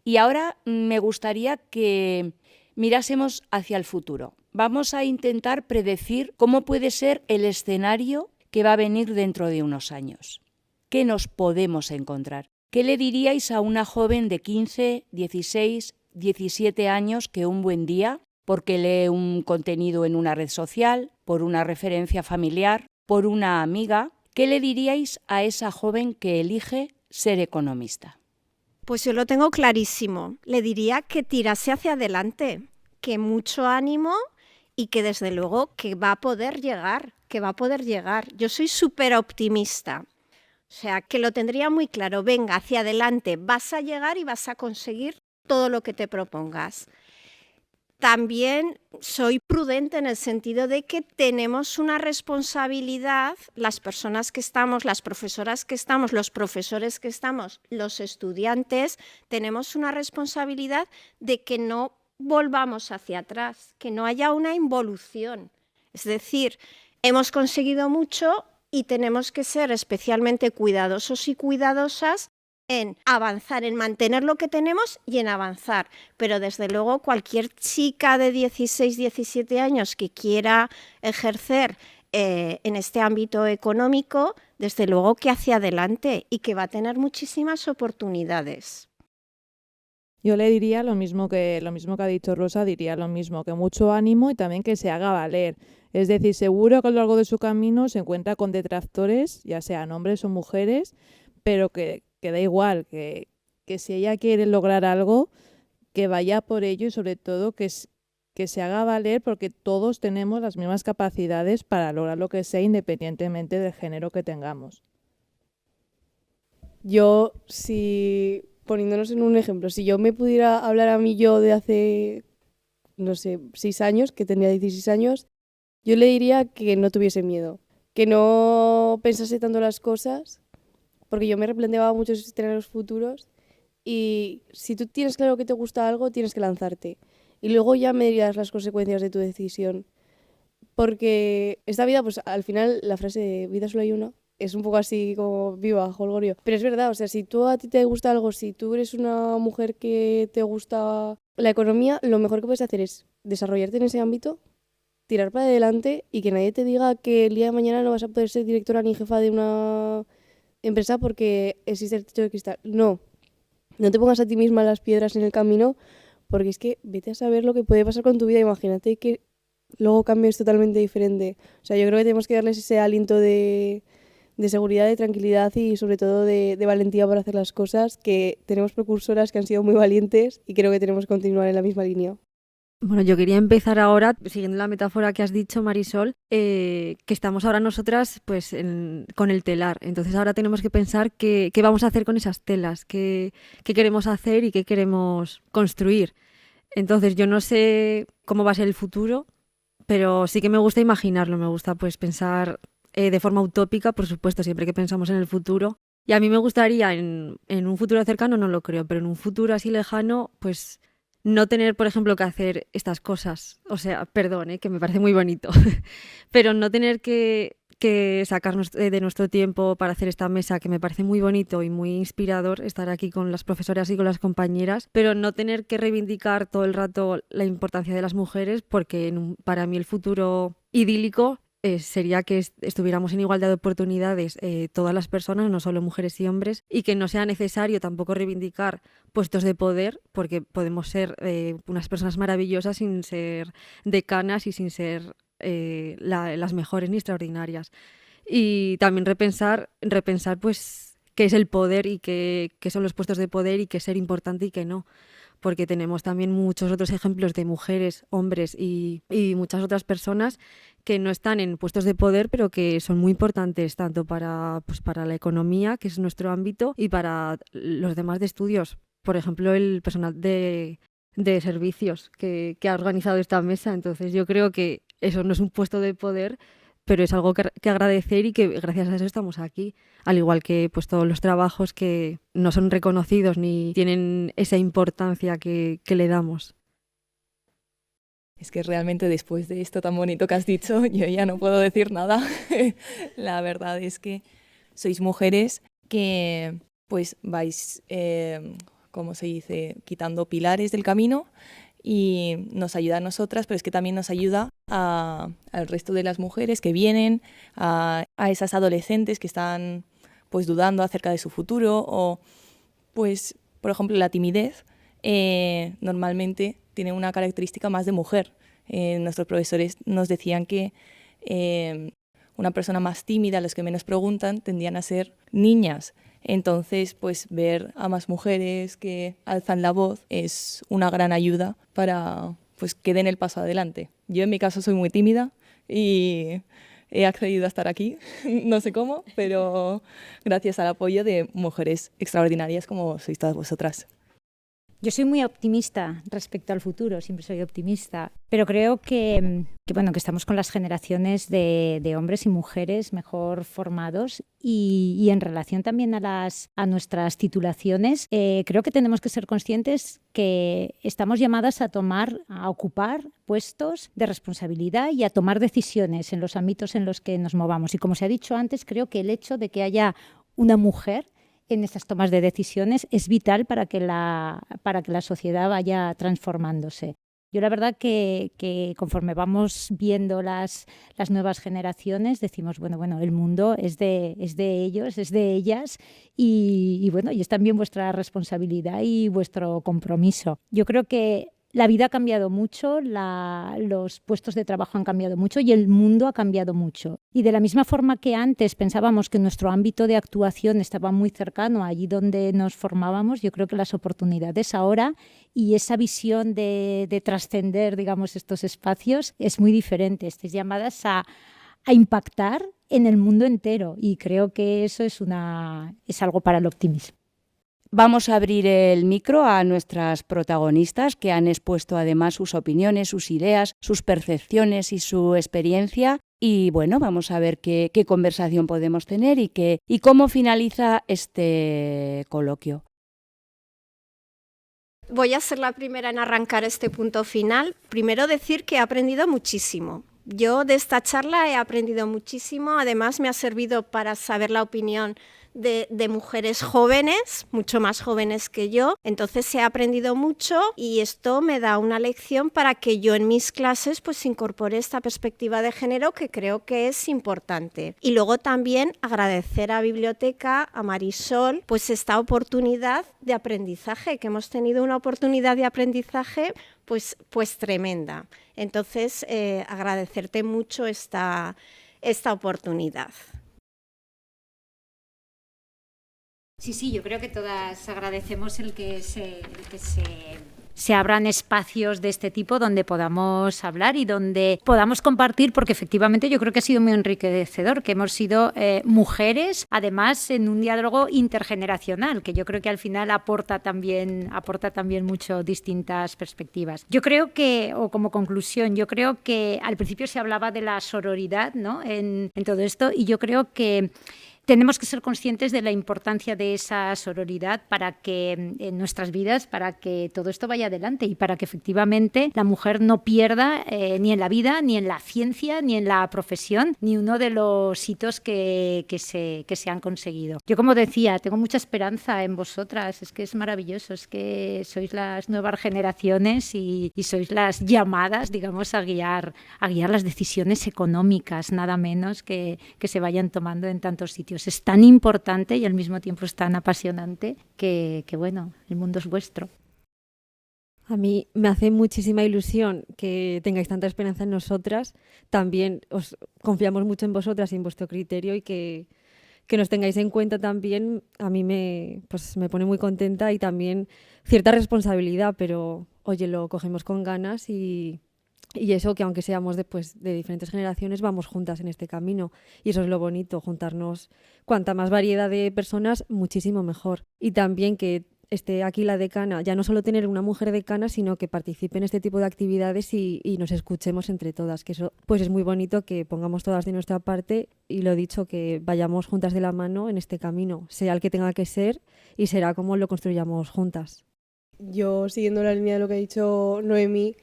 Y ahora me gustaría que mirásemos hacia el futuro. Vamos a intentar predecir cómo puede ser el escenario que va a venir dentro de unos años. ¿Qué nos podemos encontrar? ¿Qué le diríais a una joven de 15, 16, 17 años que un buen día, porque lee un contenido en una red social, por una referencia familiar, por una amiga, qué le diríais a esa joven que elige ser economista? Pues yo lo tengo clarísimo. Le diría que tirase hacia adelante, que mucho ánimo y que desde luego que va a poder llegar. Yo soy súper optimista. O sea, que lo tendría muy claro. Venga, hacia adelante, vas a llegar y vas a conseguir todo lo que te propongas. También soy prudente en el sentido de que tenemos una responsabilidad, las personas que estamos, las profesoras que estamos, los profesores que estamos, los estudiantes, tenemos una responsabilidad de que no volvamos hacia atrás, que no haya una involución. Es decir, hemos conseguido mucho y tenemos que ser especialmente cuidadosos y cuidadosas en avanzar, en mantener lo que tenemos y en avanzar. Pero desde luego cualquier chica de 16, 17 años que quiera ejercer en este ámbito económico, desde luego que hacia adelante y que va a tener muchísimas oportunidades. Yo le diría lo mismo que ha dicho Rosa, diría lo mismo, que mucho ánimo y también que se haga valer. Es decir, seguro que a lo largo de su camino se encuentra con detractores, ya sean hombres o mujeres, pero que da igual, que si ella quiere lograr algo, que vaya por ello y sobre todo que se haga valer, porque todos tenemos las mismas capacidades para lograr lo que sea independientemente del género que tengamos. Yo, poniéndonos en un ejemplo, si yo me pudiera hablar a mí yo de hace, 6 años, que tenía 16 años, yo le diría que no tuviese miedo, que no pensase tanto las cosas, porque yo me replanteaba muchos escenarios futuros y si tú tienes claro que te gusta algo, tienes que lanzarte. Y luego ya medirías las consecuencias de tu decisión. Porque esta vida, pues al final, la frase de vida solo hay una, es un poco así como viva, jolgorio. Pero es verdad, o sea, si a ti te gusta algo, si tú eres una mujer que te gusta la economía, lo mejor que puedes hacer es desarrollarte en ese ámbito, tirar para adelante y que nadie te diga que el día de mañana no vas a poder ser directora ni jefa de una empresa porque existe el techo de cristal. No te pongas a ti misma las piedras en el camino, porque es que vete a saber lo que puede pasar con tu vida. Imagínate que luego cambies totalmente diferente. O sea, yo creo que tenemos que darles ese aliento de seguridad, de tranquilidad y sobre todo de valentía para hacer las cosas, que tenemos precursoras que han sido muy valientes y creo que tenemos que continuar en la misma línea. Bueno, yo quería empezar ahora, siguiendo la metáfora que has dicho, Marisol, que estamos ahora nosotras pues con el telar. Entonces ahora tenemos que pensar qué vamos a hacer con esas telas, qué queremos hacer y qué queremos construir. Entonces yo no sé cómo va a ser el futuro, pero sí que me gusta imaginarlo, me gusta pues pensar de forma utópica, por supuesto, siempre que pensamos en el futuro. Y a mí me gustaría, en un futuro cercano no lo creo, pero en un futuro así lejano, pues no tener, por ejemplo, que hacer estas cosas. O sea, perdón, que me parece muy bonito, pero no tener que sacarnos de nuestro tiempo para hacer esta mesa, que me parece muy bonito y muy inspirador estar aquí con las profesoras y con las compañeras, pero no tener que reivindicar todo el rato la importancia de las mujeres, porque para mí el futuro idílico sería que estuviéramos en igualdad de oportunidades todas las personas, no solo mujeres y hombres, y que no sea necesario tampoco reivindicar puestos de poder, porque podemos ser unas personas maravillosas sin ser decanas y sin ser las mejores ni extraordinarias. Y también repensar pues qué es el poder y qué son los puestos de poder y qué es ser importante y qué no. Porque tenemos también muchos otros ejemplos de mujeres, hombres y muchas otras personas que no están en puestos de poder, pero que son muy importantes tanto para la economía, que es nuestro ámbito, y para los demás de estudios. Por ejemplo, el personal de servicios que ha organizado esta mesa. Entonces yo creo que eso no es un puesto de poder, pero es algo que agradecer y que gracias a eso estamos aquí. Al igual que pues todos los trabajos que no son reconocidos ni tienen esa importancia que le damos. Es que realmente después de esto tan bonito que has dicho, yo ya no puedo decir nada. La verdad es que sois mujeres que pues vais, ¿cómo se dice?, quitando pilares del camino y nos ayuda a nosotras, pero es que también nos ayuda al resto de las mujeres que vienen, a esas adolescentes que están pues dudando acerca de su futuro o pues, por ejemplo, la timidez normalmente tiene una característica más de mujer. Nuestros profesores nos decían que una persona más tímida, los que menos preguntan, tendían a ser niñas. Entonces, pues ver a más mujeres que alzan la voz es una gran ayuda para pues, que den el paso adelante. Yo en mi caso soy muy tímida y he accedido a estar aquí, no sé cómo, pero gracias al apoyo de mujeres extraordinarias como sois todas vosotras. Yo soy muy optimista respecto al futuro, siempre soy optimista, pero creo que estamos con las generaciones de hombres y mujeres mejor formados y en relación también a nuestras titulaciones, creo que tenemos que ser conscientes que estamos llamadas a ocupar puestos de responsabilidad y a tomar decisiones en los ámbitos en los que nos movamos. Y como se ha dicho antes, creo que el hecho de que haya una mujer en estas tomas de decisiones es vital para que la sociedad vaya transformándose. Yo la verdad que conforme vamos viendo las nuevas generaciones decimos, bueno, el mundo es de ellos, es de ellas y es también vuestra responsabilidad y vuestro compromiso. Yo creo que la vida ha cambiado mucho, los puestos de trabajo han cambiado mucho y el mundo ha cambiado mucho. Y de la misma forma que antes pensábamos que nuestro ámbito de actuación estaba muy cercano allí donde nos formábamos, yo creo que las oportunidades ahora y esa visión de trascender, digamos, estos espacios es muy diferente. Estáis llamadas a impactar en el mundo entero y creo que eso es algo para el optimismo. Vamos a abrir el micro a nuestras protagonistas que han expuesto además sus opiniones, sus ideas, sus percepciones y su experiencia. Y bueno, vamos a ver qué conversación podemos tener y cómo finaliza este coloquio. Voy a ser la primera en arrancar este punto final. Primero decir que he aprendido muchísimo. Yo de esta charla he aprendido muchísimo. Además me ha servido para saber la opinión de mujeres jóvenes, mucho más jóvenes que yo. Entonces he aprendido mucho y esto me da una lección para que yo en mis clases pues incorpore esta perspectiva de género que creo que es importante. Y luego también agradecer a Biblioteca, a Marisol, pues esta oportunidad de aprendizaje, que hemos tenido una oportunidad de aprendizaje pues tremenda. Entonces agradecerte mucho esta oportunidad. Sí, yo creo que todas agradecemos el que se se abran espacios de este tipo donde podamos hablar y donde podamos compartir, porque efectivamente yo creo que ha sido muy enriquecedor, que hemos sido mujeres, además en un diálogo intergeneracional, que yo creo que al final aporta también mucho distintas perspectivas. Yo creo que, o como conclusión, yo creo que al principio se hablaba de la sororidad, ¿no?, en todo esto, y yo creo que tenemos que ser conscientes de la importancia de esa sororidad para que en nuestras vidas, para que todo esto vaya adelante y para que efectivamente la mujer no pierda ni en la vida, ni en la ciencia, ni en la profesión, ni uno de los hitos que se han conseguido. Yo, como decía, tengo mucha esperanza en vosotras, es que es maravilloso, es que sois las nuevas generaciones y sois las llamadas, digamos, a guiar las decisiones económicas, nada menos que se vayan tomando en tantos sitios. Es tan importante y al mismo tiempo es tan apasionante que bueno, el mundo es vuestro. A mí me hace muchísima ilusión que tengáis tanta esperanza en nosotras. También os confiamos mucho en vosotras y en vuestro criterio, y que nos tengáis en cuenta también. A mí me pone muy contenta y también cierta responsabilidad, pero oye, lo cogemos con ganas y eso, que aunque seamos de diferentes generaciones, vamos juntas en este camino. Y eso es lo bonito, juntarnos. Cuanta más variedad de personas, muchísimo mejor. Y también que esté aquí la decana, ya no solo tener una mujer decana, sino que participe en este tipo de actividades y nos escuchemos entre todas. Que eso pues es muy bonito, que pongamos todas de nuestra parte y, lo dicho, que vayamos juntas de la mano en este camino, sea el que tenga que ser y será como lo construyamos juntas. Yo, siguiendo la línea de lo que ha dicho Noemí,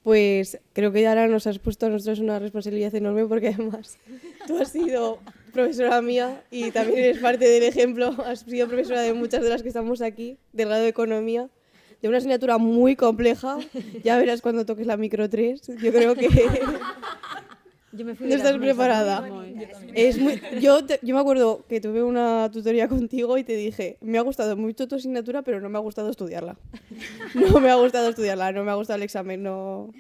pues creo que ahora nos has puesto a nosotros una responsabilidad enorme, porque además tú has sido profesora mía y también eres parte del ejemplo, has sido profesora de muchas de las que estamos aquí, del grado de Economía, de una asignatura muy compleja. Ya verás cuando toques la micro 3, yo creo que no estás preparada. Yo me acuerdo que tuve una tutoría contigo y te dije, me ha gustado mucho tu asignatura, pero no me ha gustado estudiarla. No me ha gustado el examen, no.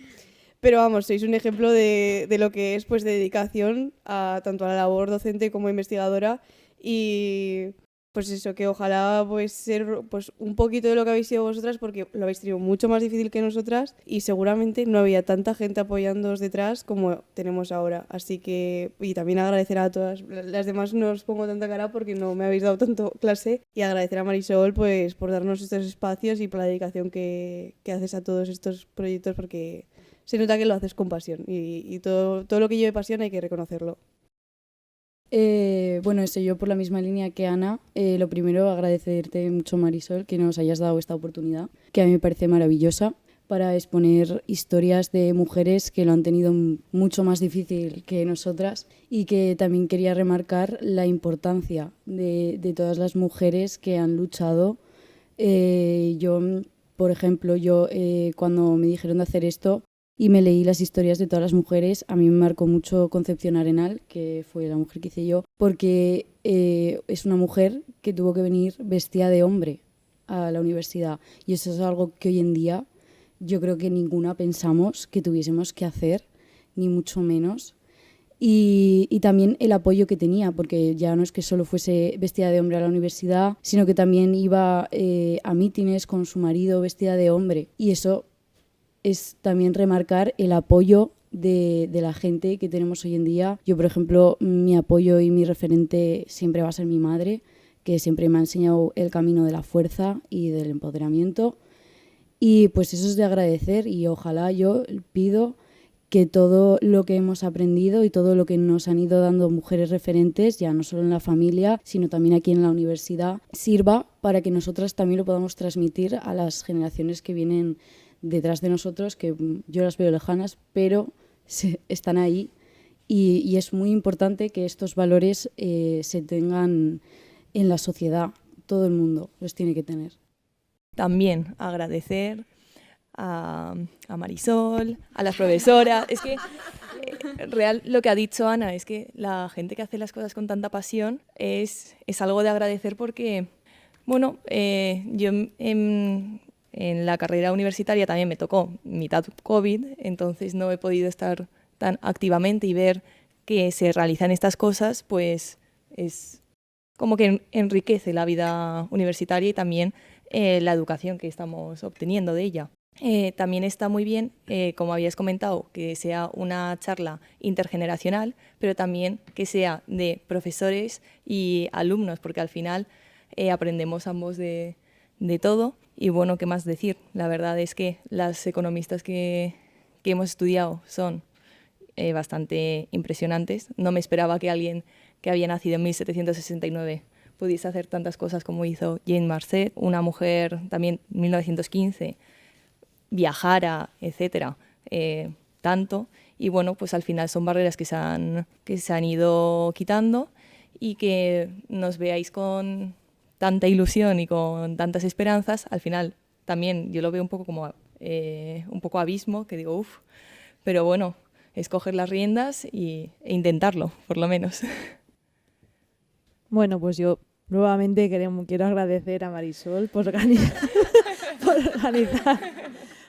Pero vamos, sois un ejemplo de lo que es, pues, de dedicación tanto a la labor docente como investigadora, y pues eso, que ojalá pues ser pues un poquito de lo que habéis sido vosotras, porque lo habéis tenido mucho más difícil que nosotras y seguramente no había tanta gente apoyándoos detrás como tenemos ahora. Así que, y también agradecer a todas las demás, no os pongo tanta cara porque no me habéis dado tanto clase, y agradecer a Marisol pues por darnos estos espacios y por la dedicación que haces a todos estos proyectos, porque se nota que lo haces con pasión, y todo lo que lleve pasión hay que reconocerlo. Bueno, yo por la misma línea que Ana, lo primero, agradecerte mucho, Marisol, que nos hayas dado esta oportunidad, que a mí me parece maravillosa, para exponer historias de mujeres que lo han tenido mucho más difícil que nosotras, y que también quería remarcar la importancia de todas las mujeres que han luchado. Por ejemplo, cuando me dijeron de hacer esto y me leí las historias de todas las mujeres, a mí me marcó mucho Concepción Arenal, que fue la mujer que hice yo, porque es una mujer que tuvo que venir vestida de hombre a la universidad, y eso es algo que hoy en día yo creo que ninguna pensamos que tuviésemos que hacer, ni mucho menos. Y también el apoyo que tenía, porque ya no es que solo fuese vestida de hombre a la universidad, sino que también iba a mítines con su marido vestida de hombre, y eso es también remarcar el apoyo de la gente que tenemos hoy en día. Yo, por ejemplo, mi apoyo y mi referente siempre va a ser mi madre, que siempre me ha enseñado el camino de la fuerza y del empoderamiento. Y pues eso es de agradecer, y ojalá, yo pido que todo lo que hemos aprendido y todo lo que nos han ido dando mujeres referentes, ya no solo en la familia, sino también aquí en la universidad, sirva para que nosotras también lo podamos transmitir a las generaciones que vienen detrás de nosotros, que yo las veo lejanas, pero están ahí, y es muy importante que estos valores se tengan en la sociedad. Todo el mundo los tiene que tener. También agradecer a Marisol, a las profesoras. Es que real lo que ha dicho Ana, es que la gente que hace las cosas con tanta pasión es algo de agradecer, porque, bueno, yo en la carrera universitaria también me tocó mitad COVID, entonces no he podido estar tan activamente, y ver que se realizan estas cosas, pues es como que enriquece la vida universitaria y también la educación que estamos obteniendo de ella. También está muy bien, como habías comentado, que sea una charla intergeneracional, pero también que sea de profesores y alumnos, porque al final aprendemos ambos de todo. Y bueno, ¿qué más decir? La verdad es que las economistas que hemos estudiado son bastante impresionantes. No me esperaba que alguien que había nacido en 1769 pudiese hacer tantas cosas como hizo Jane Marcet, una mujer también en 1915, viajara, etcétera, tanto. Y bueno, pues al final son barreras que se han ido quitando, y que nos veáis con tanta ilusión y con tantas esperanzas. Al final también yo lo veo un poco como un poco abismo, que digo, uff, pero bueno, es coger las riendas e intentarlo, por lo menos. Bueno, pues yo nuevamente quiero agradecer a Marisol por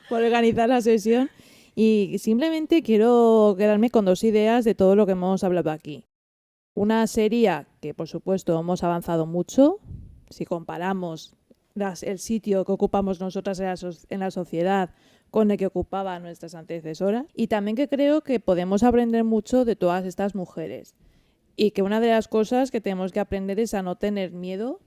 organizar la sesión, y simplemente quiero quedarme con 2 ideas de todo lo que hemos hablado aquí. Una sería que, por supuesto, hemos avanzado mucho si comparamos el sitio que ocupamos nosotras en la sociedad con el que ocupaban nuestras antecesoras, y también que creo que podemos aprender mucho de todas estas mujeres, y que una de las cosas que tenemos que aprender es a no tener miedo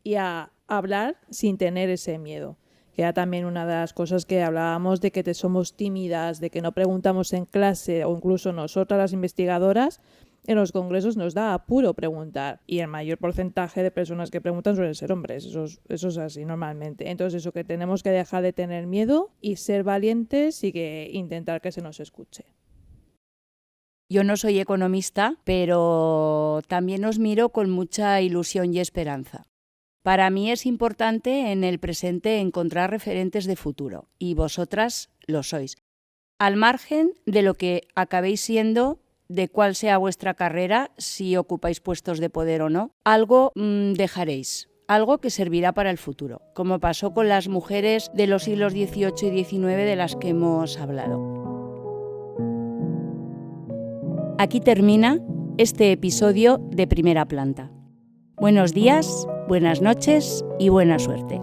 y a hablar sin tener ese miedo. Que era también una de las cosas que hablábamos, de que somos tímidas, de que no preguntamos en clase, o incluso nosotras las investigadoras en los congresos nos da apuro preguntar, y el mayor porcentaje de personas que preguntan suelen ser hombres, eso es así normalmente. Entonces eso, que tenemos que dejar de tener miedo y ser valientes, y que intentar que se nos escuche. Yo no soy economista, pero también os miro con mucha ilusión y esperanza. Para mí es importante en el presente encontrar referentes de futuro, y vosotras lo sois. Al margen de lo que acabéis siendo, de cuál sea vuestra carrera, si ocupáis puestos de poder o no, algo dejaréis, algo que servirá para el futuro, como pasó con las mujeres de los siglos XVIII y XIX de las que hemos hablado. Aquí termina este episodio de Primera Planta. Buenos días, buenas noches y buena suerte.